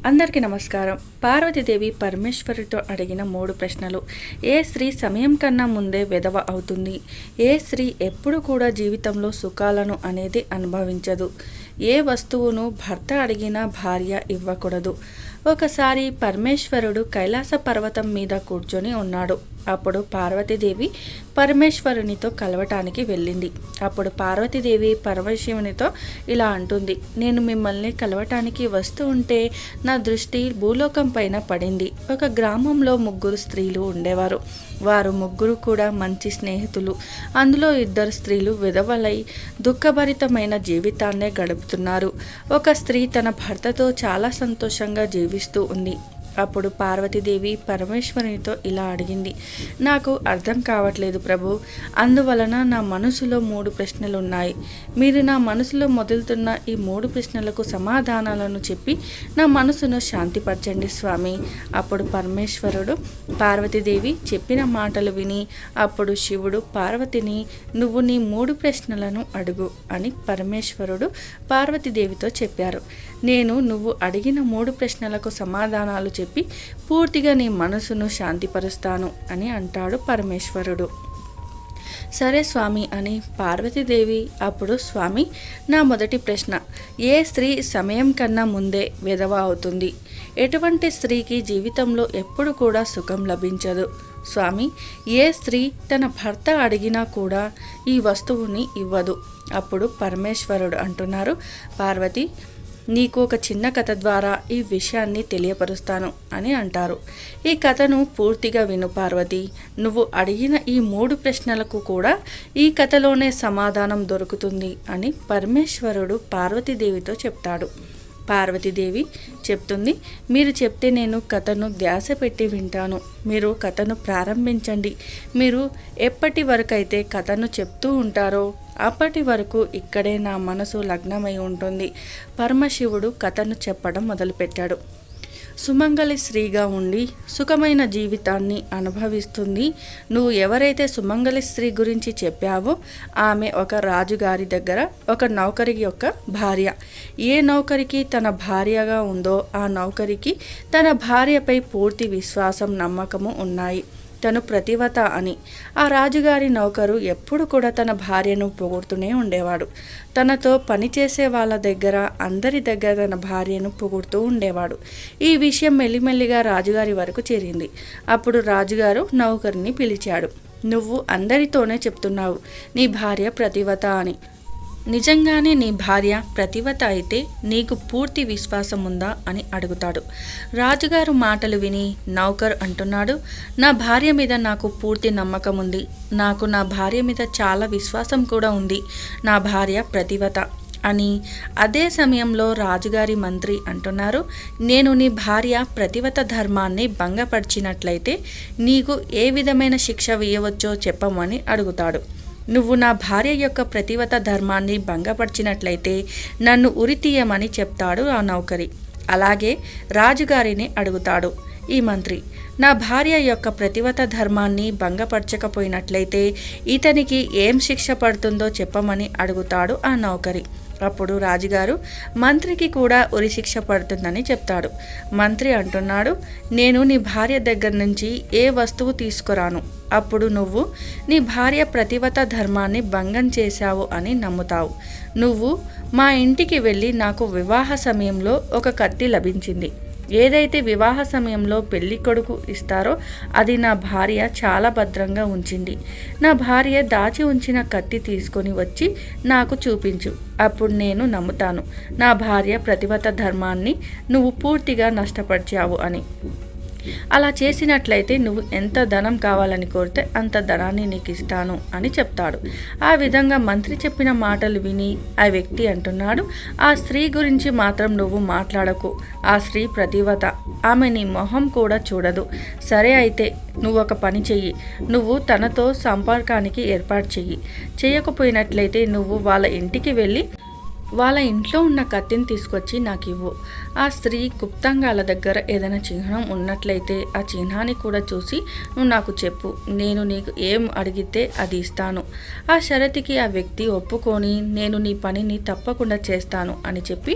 అందరికీ నమస్కారం. పార్వతీదేవి పరమేశ్వరుడితో అడిగిన 3 ప్రశ్నలు. ఏ స్త్రీ సమయం కన్నా ముందే విధవ అవుతుంది? ఏ స్త్రీ ఎప్పుడు కూడా జీవితంలో సుఖాలను అనేది అనుభవించదు? ఏ వస్తువును భర్త అడిగినా భార్య ఇవ్వకూడదు? ఒకసారి పరమేశ్వరుడు కైలాస పర్వతం మీద కూర్చొని ఉన్నాడు. అప్పుడు పార్వతీదేవి పరమేశ్వరునితో కలవటానికి వెళ్ళింది. అప్పుడు పార్వతీదేవి పరమశివునితో ఇలా అంటుంది, నేను మిమ్మల్ని కలవటానికి వస్తూ ఉంటే నా దృష్టి భూలోకం పైన పడింది. ఒక గ్రామంలో 3 స్త్రీలు ఉండేవారు. వారు 3 కూడా మంచి స్నేహితులు. అందులో 2 స్త్రీలు విధవలై దుఃఖభరితమైన జీవితాన్నే గడుపుతున్నారు. ఒక స్త్రీ తన భర్తతో చాలా సంతోషంగా జీవిస్తూ ఉంది. అప్పుడు పార్వతీదేవి పరమేశ్వరునితో ఇలా అడిగింది, నాకు అర్థం కావట్లేదు ప్రభు. అందువలన నా మనసులో 3 ప్రశ్నలు ఉన్నాయి. మీరు నా మనసులో మొదలుతున్న ఈ 3 ప్రశ్నలకు సమాధానాలను చెప్పి నా మనసును శాంతిపరచండి స్వామి. అప్పుడు పరమేశ్వరుడు పార్వతీదేవి చెప్పిన మాటలు విని అప్పుడు శివుడు పార్వతిని, నువ్వు నీ 3 ప్రశ్నలను అడుగు అని పరమేశ్వరుడు పార్వతీదేవితో చెప్పారు. నేను నువ్వు అడిగిన 3 ప్రశ్నలకు సమాధానాలు చెప్పి పూర్తిగా నీ మనసును శాంతిపరుస్తాను అని అంటాడు పరమేశ్వరుడు. సరే స్వామి అని పార్వతీదేవి అప్పుడు, స్వామి, నా మొదటి ప్రశ్న, ఏ స్త్రీ సమయం కన్నా ముందే విధవ అవుతుంది? ఎటువంటి స్త్రీకి జీవితంలో ఎప్పుడు కూడా సుఖం లభించదు? స్వామి, ఏ స్త్రీ తన భర్త అడిగినా కూడా ఈ వస్తువుని ఇవ్వదు? అప్పుడు పరమేశ్వరుడు అంటున్నారు, పార్వతి, నీకు ఒక చిన్న కథ ద్వారా ఈ విషయాన్ని తెలియపరుస్తాను అని అంటారు. ఈ కథను పూర్తిగా విను పార్వతి. నువ్వు అడిగిన ఈ 3 ప్రశ్నలకు కూడా ఈ కథలోనే సమాధానం దొరుకుతుంది అని పరమేశ్వరుడు పార్వతీదేవితో చెప్తాడు. పార్వతీదేవి చెప్తుంది, మీరు చెప్తే నేను కథను ధ్యాస పెట్టి వింటాను. మీరు కథను ప్రారంభించండి. మీరు ఎప్పటి వరకైతే కథను చెప్తూ ఉంటారో అప్పటి వరకు ఇక్కడే నా మనసు లగ్నమై ఉంటుంది. పరమశివుడు కథను చెప్పడం మొదలుపెట్టాడు. సుమంగళి స్త్రీగా ఉండి సుఖమైన జీవితాన్ని అనుభవిస్తుంది. నువ్వు ఎవరైతే సుమంగళి స్త్రీ గురించి చెప్పావో ఆమె ఒక రాజుగారి దగ్గర ఒక నౌకరి యొక్క భార్య. ఏ నౌకరికి తన భార్యగా ఉందో ఆ నౌకరికి తన భార్యపై పూర్తి విశ్వాసం, నమ్మకము ఉన్నాయి. తను ప్రతివత అని. ఆ రాజుగారి నౌకరు ఎప్పుడు కూడా తన భార్యను పొగుడుతూనే ఉండేవాడు. తనతో పనిచేసే వాళ్ళ దగ్గర, అందరి దగ్గర తన భార్యను పొగుడుతూ ఉండేవాడు. ఈ విషయం మెల్లిమెల్లిగా రాజుగారి వరకు చేరింది. అప్పుడు రాజుగారు నౌకరిని పిలిచాడు. నువ్వు అందరితోనే చెప్తున్నావు నీ భార్య ప్రతివత అని. నిజంగానే నీ భార్య ప్రతివత అయితే నీకు పూర్తి విశ్వాసం ఉందా అని అడుగుతాడు. రాజుగారు మాటలు విని నౌకర్ అంటున్నాడు, నా భార్య మీద నాకు పూర్తి నమ్మకం ఉంది. నాకు నా భార్య మీద చాలా విశ్వాసం కూడా ఉంది. నా భార్య ప్రతివత అని. అదే సమయంలో రాజుగారి మంత్రి అంటున్నారు, నేను నీ భార్య ప్రతివత ధర్మాన్ని భంగపరిచినట్లయితే నీకు ఏ విధమైన శిక్ష వేయవచ్చో చెప్పమని అడుగుతాడు. నువ్వు నా భార్య యొక్క ప్రతివత ధర్మాన్ని భంగపరిచినట్లయితే నన్ను ఉరితీయమని చెప్తాడు ఆ నౌకరి. అలాగే రాజుగారిని అడుగుతాడు ఈ మంత్రి, నా భార్య యొక్క ప్రతివత ధర్మాన్ని భంగపరచకపోయినట్లయితే ఇతనికి ఏం శిక్ష పడుతుందో చెప్పమని అడుగుతాడు ఆ నౌకరి. అప్పుడు రాజుగారు మంత్రికి కూడా ఉరిశిక్ష పడుతుందని చెప్తాడు. మంత్రి అంటున్నాడు, నేను నీ భార్య దగ్గర నుంచి ఏ వస్తువు తీసుకురాను. అప్పుడు నువ్వు నీ భార్య ప్రతివత ధర్మాన్ని భంగం చేశావు అని నమ్ముతావు. నువ్వు మా ఇంటికి వెళ్ళి నాకు వివాహ సమయంలో ఒక కత్తి లభించింది. ఏదైతే వివాహ సమయంలో పెళ్లి కొడుకు ఇస్తారో అది నా భార్య చాలా భద్రంగా ఉంచింది. నా భార్య దాచి ఉంచిన కత్తి తీసుకొని వచ్చి నాకు చూపించు. అప్పుడు నేను నమ్ముతాను నా భార్య ప్రతివత ధర్మాన్ని నువ్వు పూర్తిగా నష్టపరిచావు అని. అలా చేసినట్లయితే నువ్వు ఎంత ధనం కావాలని కోరితే అంత ధనాన్ని నీకు ఇస్తాను అని చెప్తాడు. ఆ విధంగా మంత్రి చెప్పిన మాటలు విని ఆ వ్యక్తి అంటున్నాడు, ఆ స్త్రీ గురించి మాత్రం నువ్వు మాట్లాడకు. ఆ స్త్రీ ప్రతివత. ఆమె నీ మొహం కూడా చూడదు. సరే అయితే నువ్వు ఒక పని చెయ్యి. నువ్వు తనతో సంపర్కానికి ఏర్పాటు చెయ్యి. చేయకపోయినట్లయితే నువ్వు వాళ్ళ ఇంటికి వెళ్ళి వాళ్ళ ఇంట్లో ఉన్న కత్తిని తీసుకొచ్చి నాకు ఇవ్వు. ఆ స్త్రీ గుప్తంగాల దగ్గర ఏదైనా చిహ్నం ఉన్నట్లయితే ఆ చిహ్నాన్ని కూడా చూసి నువ్వు నాకు చెప్పు, నేను నీకు ఏం అడిగితే అది ఇస్తాను. ఆ షరతుకి ఆ వ్యక్తి ఒప్పుకొని నేను నీ పనిని తప్పకుండా చేస్తాను అని చెప్పి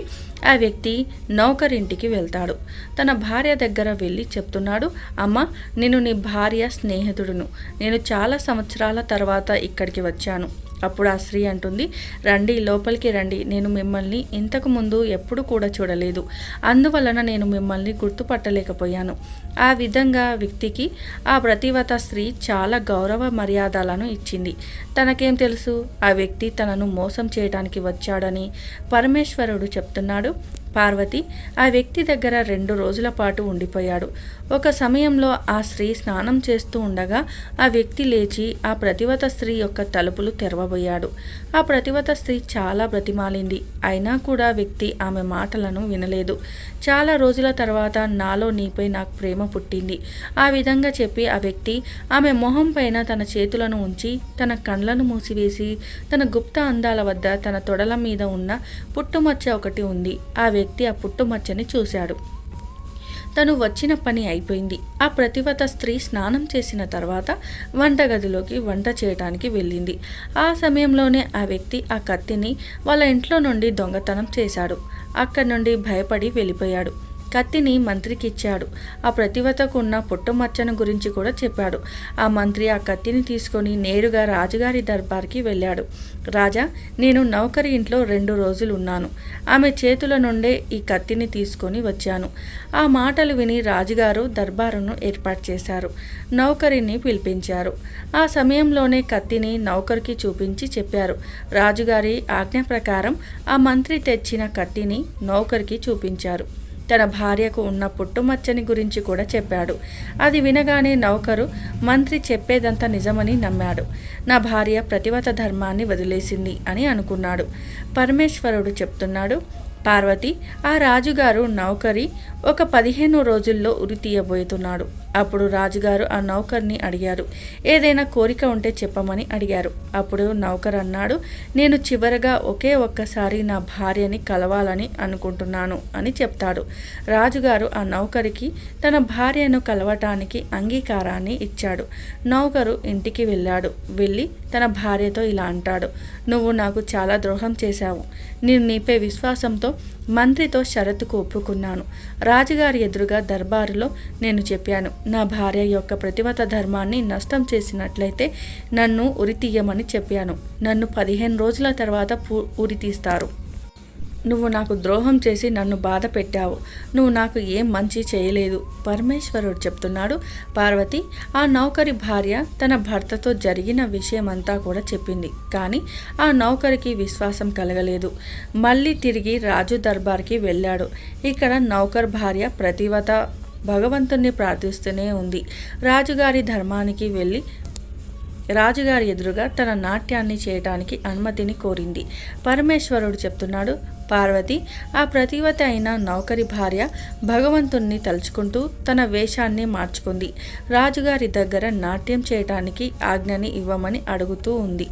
ఆ వ్యక్తి నౌకరింటికి వెళ్తాడు. తన భార్య దగ్గర వెళ్ళి చెప్తున్నాడు, అమ్మ, నేను నీ భార్య స్నేహితుడును. నేను చాలా సంవత్సరాల తర్వాత ఇక్కడికి వచ్చాను. అప్పుడు ఆ స్త్రీ అంటుంది, రండి, లోపలికి రండి. నేను మిమ్మల్ని ఇంతకు ముందు ఎప్పుడు కూడా చూడలేదు, అందువలన నేను మిమ్మల్ని గుర్తుపట్టలేకపోయాను. ఆ విధంగా వ్యక్తికి ఆ ప్రతివత స్త్రీ చాలా గౌరవ మర్యాదలను ఇచ్చింది. తనకేం తెలుసు, ఆ వ్యక్తి తనను మోసం చేయడానికి వచ్చాడని. పరమేశ్వరుడు చెప్తున్నాడు, పార్వతి ఆ వ్యక్తి దగ్గర 2 రోజుల పాటు ఉండిపోయాడు. ఒక సమయంలో ఆ స్త్రీ స్నానం చేస్తూ ఉండగా ఆ వ్యక్తి లేచి ఆ ప్రతివత స్త్రీ యొక్క తలుపులు తెరవబోయాడు. ఆ ప్రతివత స్త్రీ చాలా బ్రతిమాలింది, అయినా కూడా వ్యక్తి ఆమె మాటలను వినలేదు. చాలా రోజుల తర్వాత నాలో నీపై నాకు ప్రేమ పుట్టింది. ఆ విధంగా చెప్పి ఆ వ్యక్తి ఆమె మొహం పైన తన చేతులను ఉంచి తన కండ్లను మూసివేసి తన గుప్త అందాల వద్ద తన తొడల మీద ఉన్న పుట్టుమచ్చ ఒకటి ఉంది. ఆ వ్యక్తి ఆ పుట్టుమచ్చని చూశాడు. తను వచ్చిన పని అయిపోయింది. ఆ ప్రతివత స్త్రీ స్నానం చేసిన తర్వాత వంటగదిలోకి వంట చేయడానికి వెళ్ళింది. ఆ సమయంలోనే ఆ వ్యక్తి ఆ కత్తిని వాళ్ళ ఇంట్లో నుండి దొంగతనం చేశాడు. అక్కడి నుండి భయపడి వెళ్ళిపోయాడు. కత్తిని మంత్రికి ఇచ్చాడు. ఆ ప్రతివతకు ఉన్న పుట్టుమచ్చను గురించి కూడా చెప్పాడు. ఆ మంత్రి ఆ కత్తిని తీసుకొని నేరుగా రాజుగారి దర్బార్కి వెళ్ళాడు. రాజా, నేను నౌకరి ఇంట్లో 2 రోజులు ఉన్నాను. ఆమె చేతుల నుండే ఈ కత్తిని తీసుకొని వచ్చాను. ఆ మాటలు విని రాజుగారు దర్బారును ఏర్పాటు చేశారు. నౌకరిని పిలిపించారు. ఆ సమయంలోనే కత్తిని నౌకరికి చూపించి చెప్పారు. రాజుగారి ఆజ్ఞ ప్రకారం ఆ మంత్రి తెచ్చిన కత్తిని నౌకరికి చూపించారు. తన భార్యకు ఉన్న పుట్టుమచ్చని గురించి కూడా చెప్పాడు. అది వినగానే నౌకరు మంత్రి చెప్పేదంతా నిజమని నమ్మాడు. నా భార్య ప్రతివత ధర్మాన్ని వదిలేసింది అని అనుకున్నాడు. పరమేశ్వరుడు చెప్తున్నాడు, పార్వతి, ఆ రాజుగారు నౌకరి ఒక 15 రోజుల్లో ఉరి తీయబోతున్నాడు. అప్పుడు రాజుగారు ఆ నౌకర్ని అడిగారు, ఏదైనా కోరిక ఉంటే చెప్పమని అడిగారు. అప్పుడు నౌకర్ అన్నాడు, నేను చివరగా ఒక్కసారి నా భార్యని కలవాలని అనుకుంటున్నాను అని చెప్తాడు. రాజుగారు ఆ నౌకరికి తన భార్యను కలవటానికి అంగీకారాన్ని ఇచ్చాడు. నౌకరు ఇంటికి వెళ్ళాడు. వెళ్ళి తన భార్యతో ఇలా అంటాడు, నువ్వు నాకు చాలా ద్రోహం చేశావు. నేను నీపై విశ్వాసంతో మంత్రితో షరతుకు ఒప్పుకున్నాను. రాజుగారి ఎదురుగా దర్బారులో నేను చెప్పాను, నా భార్య యొక్క ప్రతివత ధర్మాన్ని నష్టం చేసినట్లయితే నన్ను ఉరితీయమని చెప్పాను. నన్ను 15 రోజుల తర్వాత ఉరి తీస్తారు. నువ్వు నాకు ద్రోహం చేసి నన్ను బాధ పెట్టావు. నువ్వు నాకు ఏం మంచి చేయలేదు. పరమేశ్వరుడు చెప్తున్నాడు, పార్వతి, ఆ నౌకరి భార్య తన భర్తతో జరిగిన విషయమంతా కూడా చెప్పింది. కానీ ఆ నౌకరికి విశ్వాసం కలగలేదు. మళ్ళీ తిరిగి రాజు దర్బార్కి వెళ్ళాడు. ఇక్కడ నౌకర్ భార్య ప్రతివత భగవంతుణ్ణి ప్రార్థిస్తూనే ఉంది. రాజుగారి ధర్మానికి వెళ్ళి రాజుగారి ఎదురుగా తన నాట్యాన్ని చేయటానికి అనుమతిని కోరింది. పరమేశ్వరుడు చెప్తున్నాడు, పార్వతి, ఆ ప్రతివత అయిన నౌకరి భార్య భగవంతుణ్ణి తలుచుకుంటూ తన వేషాన్ని మార్చుకుంది. రాజుగారి దగ్గర నాట్యం చేయటానికి ఆజ్ఞని ఇవ్వమని అడుగుతూ ఉంది.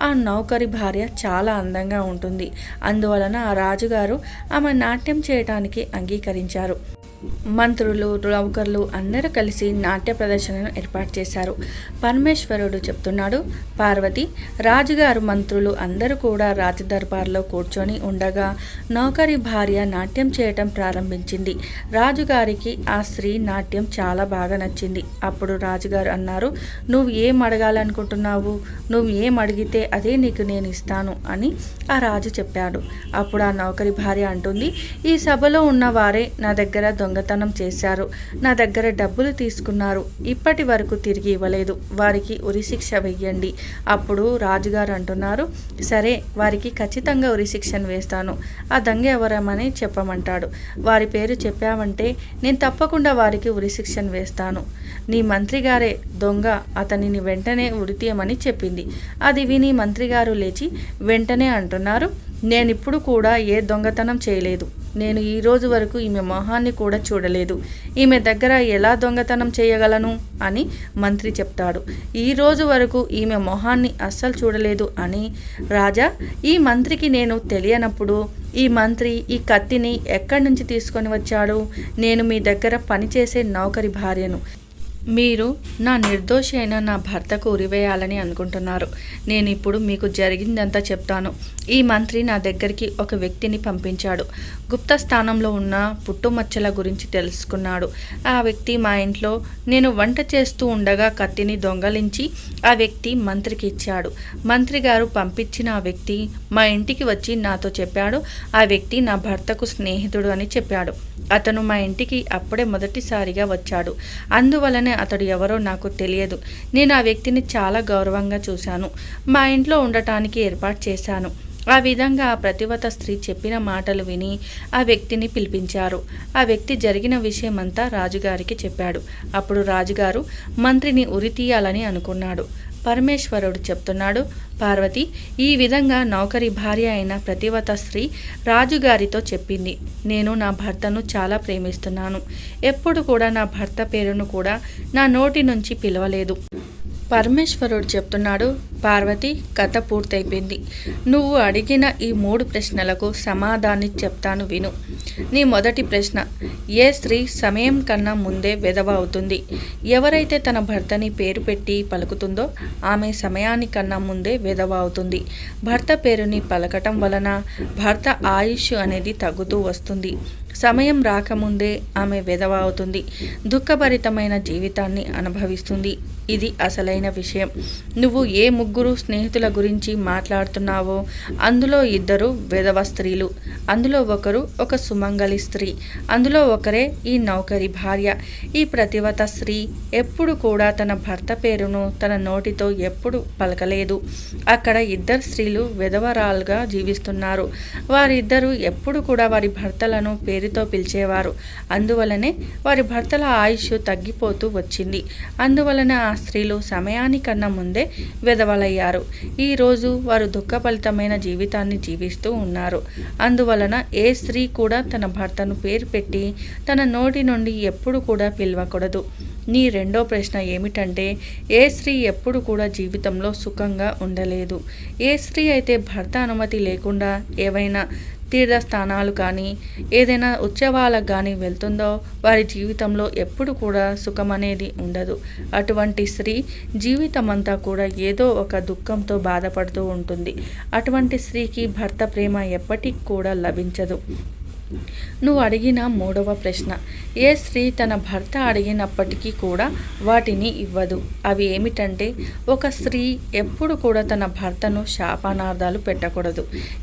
ఆ నౌకరి భార్య చాలా అందంగా ఉంటుంది. అందువలన ఆ రాజుగారు ఆమె నాట్యం చేయటానికి అంగీకరించారు. మంత్రులు, నౌకర్లు అందరూ కలిసి నాట్య ప్రదర్శనను ఏర్పాటు చేశారు. పరమేశ్వరుడు చెప్తున్నాడు, పార్వతి, రాజుగారు మంత్రులు అందరూ కూడా రాజదర్బార్లో కూర్చొని ఉండగా నౌకరి భార్య నాట్యం చేయటం ప్రారంభించింది. రాజుగారికి ఆ స్త్రీ నాట్యం చాలా బాగా నచ్చింది. అప్పుడు రాజుగారు అన్నారు, నువ్వు ఏం అడగాలనుకుంటున్నావు? నువ్వు ఏం అడిగితే అదే నీకు నేను ఇస్తాను అని ఆ రాజు చెప్పాడు. అప్పుడు ఆ నౌకరి భార్య అంటుంది, ఈ సభలో ఉన్న వారే నా దగ్గర దొంగతనం చేశారు. నా దగ్గర డబ్బులు తీసుకున్నారు. ఇప్పటి వరకు తిరిగి ఇవ్వలేదు. వారికి ఉరిశిక్ష వెయ్యండి. అప్పుడు రాజుగారు అంటున్నారు, సరే, వారికి ఖచ్చితంగా ఉరిశిక్షను వేస్తాను. ఆ దొంగ ఎవరమని చెప్పమంటాడు. వారి పేరు చెప్పావంటే నేను తప్పకుండా వారికి ఉరిశిక్షను వేస్తాను. నీ మంత్రిగారే దొంగ, అతనిని వెంటనే ఉరితీయమని చెప్పింది. అది విని మంత్రిగారు లేచి వెంటనే అంటున్నారు, నేనిప్పుడు కూడా ఏ దొంగతనం చేయలేదు. నేను ఈ రోజు వరకు ఈమె మొహాన్ని కూడా చూడలేదు. ఈమె దగ్గర ఎలా దొంగతనం చేయగలను అని మంత్రి చెప్తాడు. ఈ రోజు వరకు ఈమె మొహాన్ని అస్సలు చూడలేదు అని. రాజా, ఈ మంత్రికి నేను తెలియనప్పుడు ఈ మంత్రి ఈ కత్తిని ఎక్కడి నుంచి తీసుకొని వచ్చాడు? నేను మీ దగ్గర పనిచేసే నౌకరి భార్యను. మీరు నా నిర్దోషి అయిన నా భర్తకు ఉరివేయాలని అనుకుంటున్నారు. నేను ఇప్పుడు మీకు జరిగిందంతా చెప్తాను. ఈ మంత్రి నా దగ్గరికి ఒక వ్యక్తిని పంపించాడు. గుప్త స్థానంలో ఉన్న పుట్టుమచ్చల గురించి తెలుసుకున్నాడు. ఆ వ్యక్తి మా ఇంట్లో నేను వంట చేస్తూ ఉండగా కత్తిని దొంగలించి ఆ వ్యక్తి మంత్రికి ఇచ్చాడు. మంత్రి గారు పంపించిన ఆ వ్యక్తి మా ఇంటికి వచ్చి నాతో చెప్పాడు. ఆ వ్యక్తి నా భర్తకు స్నేహితుడు అని చెప్పాడు. అతను మా ఇంటికి అప్పుడే మొదటిసారిగా వచ్చాడు. అందువలనే అతడు ఎవరో నాకు తెలియదు. నేను ఆ వ్యక్తిని చాలా గౌరవంగా చూశాను. మా ఇంట్లో ఉండటానికి ఏర్పాటు చేశాను. ఆ విధంగా ఆ ప్రతివత స్త్రీ చెప్పిన మాటలు విని ఆ వ్యక్తిని పిలిపించారు. ఆ వ్యక్తి జరిగిన విషయమంతా రాజుగారికి చెప్పాడు. అప్పుడు రాజుగారు మంత్రిని ఉరితీయాలని అనుకున్నాడు. పరమేశ్వరుడు చెప్తున్నాడు, పార్వతి ఈ విధంగా నౌకరి భార్య అయిన ప్రతివత స్త్రీ రాజుగారితో చెప్పింది. నేను నా భర్తను చాలా ప్రేమిస్తున్నాను. ఎప్పుడు కూడా నా భర్త పేరును కూడా నా నోటి నుంచి పిలవలేదు. పరమేశ్వరుడు చెప్తున్నాడు, పార్వతి కథ పూర్తయిపోయింది. నువ్వు అడిగిన ఈ 3 ప్రశ్నలకు సమాధానం చెప్తాను విను. నీ మొదటి ప్రశ్న, ఏ స్త్రీ సమయం కన్నా ముందే విధవ అవుతుంది? ఎవరైతే తన భర్తని పేరు పెట్టి పలుకుతుందో ఆమె సమయానికన్నా ముందే విధవ అవుతుంది. భర్త పేరుని పలకటం వలన భర్త ఆయుష్ అనేది తగ్గుతూ వస్తుంది. సమయం రాకముందే ఆమె విధవ అవుతుంది. దుఃఖభరితమైన జీవితాన్ని అనుభవిస్తుంది. ఇది అసలైన విషయం. నువ్వు ఏ 3 స్నేహితుల గురించి మాట్లాడుతున్నావో అందులో 2 విధవ స్త్రీలు, అందులో ఒకరు ఒక సుమంగళి స్త్రీ, అందులో ఒకరే ఈ నౌకరి భార్య. ఈ ప్రతివత స్త్రీ ఎప్పుడు కూడా తన భర్త పేరును తన నోటితో ఎప్పుడు పలకలేదు. అక్కడ 2 స్త్రీలు విధవరాలుగా జీవిస్తున్నారు. వారిద్దరూ ఎప్పుడు కూడా వారి భర్తలను పేరుతో పిలిచేవారు. అందువలనే వారి భర్తల ఆయుష్ తగ్గిపోతూ వచ్చింది. అందువలన ఆ స్త్రీలు సమయానికన్నా ముందే విధవలయ్యారు. ఈరోజు వారు దుఃఖఫలితమైన జీవితాన్ని జీవిస్తూ ఉన్నారు. అందువలన ఏ స్త్రీ కూడా తన భర్తను పేరు పెట్టి తన నోటి నుండి ఎప్పుడు కూడా పిలవకూడదు. నీ రెండో ప్రశ్న ఏమిటంటే, ఏ స్త్రీ ఎప్పుడు కూడా జీవితంలో సుఖంగా ఉండలేదు? ఏ స్త్రీ అయితే భర్త అనుమతి లేకుండా ఏవైనా తీర్థస్థానాలు కానీ ఏదైనా ఉత్సవాలకు కానీ వెళ్తుందో వారి జీవితంలో ఎప్పుడు కూడా సుఖం అనేది ఉండదు. అటువంటి స్త్రీ జీవితమంతా కూడా ఏదో ఒక దుఃఖంతో బాధపడుతూ ఉంటుంది. అటువంటి స్త్రీకి భర్త ప్రేమ ఎప్పటికి కూడా లభించదు. నువ్వు అడిగిన 3వ ప్రశ్న, ఏ స్త్రీ తన భర్త అడిగినప్పటికీ కూడా వాటిని ఇవ్వదు? అవి ఏమిటంటే, ఒక స్త్రీ ఎప్పుడు కూడా తన భర్తను శాపనార్థాలు పెట్టకూడదు.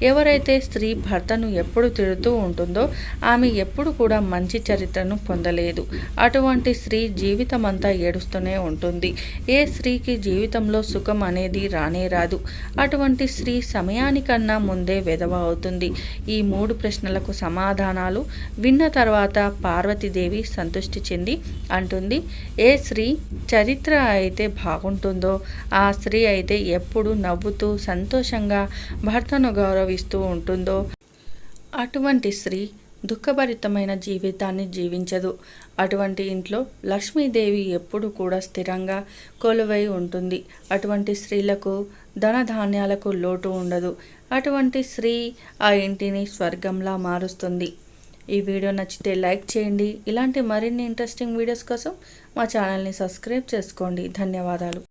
ఎవరైతే స్త్రీ భర్తను ఎప్పుడు తిడుతూ ఉంటుందో ఆమె ఎప్పుడు కూడా మంచి చరిత్రను పొందలేదు. అటువంటి స్త్రీ జీవితం అంతా ఏడుస్తూనే ఉంటుంది. ఏ స్త్రీకి జీవితంలో సుఖం అనేది రానే రాదు. అటువంటి స్త్రీ సమయానికన్నా ముందే విధవ అవుతుంది. ఈ 3 ప్రశ్నలకు సమాధానాలు విన్న తర్వాత పార్వతీదేవి సంతృష్టి చెంది అంటుంది, ఏ స్త్రీ చరిత్ర అయితే బాగుంటుందో ఆ స్త్రీ అయితే ఎప్పుడు నవ్వుతూ సంతోషంగా భర్తను గౌరవిస్తూ ఉంటుందో అటువంటి స్త్రీ దుఃఖభరితమైన జీవితాన్ని జీవించదు. అటువంటి ఇంట్లో లక్ష్మీదేవి ఎప్పుడు కూడా స్థిరంగా కొలువై ఉంటుంది. అటువంటి స్త్రీలకు ధనధాన్యాలకు లోటు ఉండదు. అటువంటి స్త్రీ ఆ ఇంటిని స్వర్గంలా మారుస్తుంది. ఈ వీడియో నచ్చితే లైక్ చేయండి. ఇలాంటి మరిన్ని ఇంట్రెస్టింగ్ వీడియోస్ కోసం మా ఛానల్ని సబ్స్క్రైబ్ చేసుకోండి. ధన్యవాదాలు.